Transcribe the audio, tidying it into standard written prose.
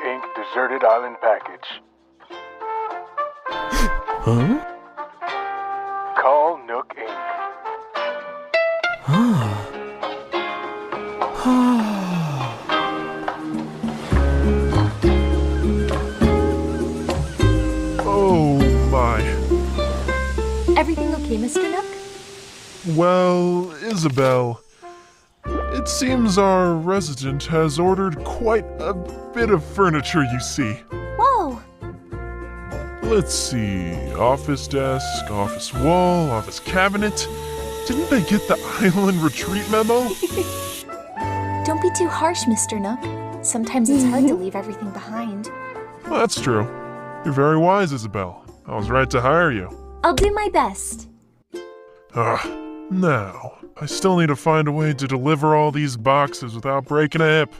Inc. Deserted Island Package. Huh? Call Nook Inc. Oh my. Everything okay, Mr. Nook? Well, Isabelle, it seems our resident has ordered quite a bit of furniture, you see. Whoa! Let's see, office desk, office wall, office cabinet. Didn't they get the island retreat memo? Don't be too harsh, Mr. Nook. Sometimes it's hard to leave everything behind. Well, that's true. You're very wise, Isabelle. I was right to hire you. I'll do my best. Now, I still need to find a way to deliver all these boxes without breaking a hip.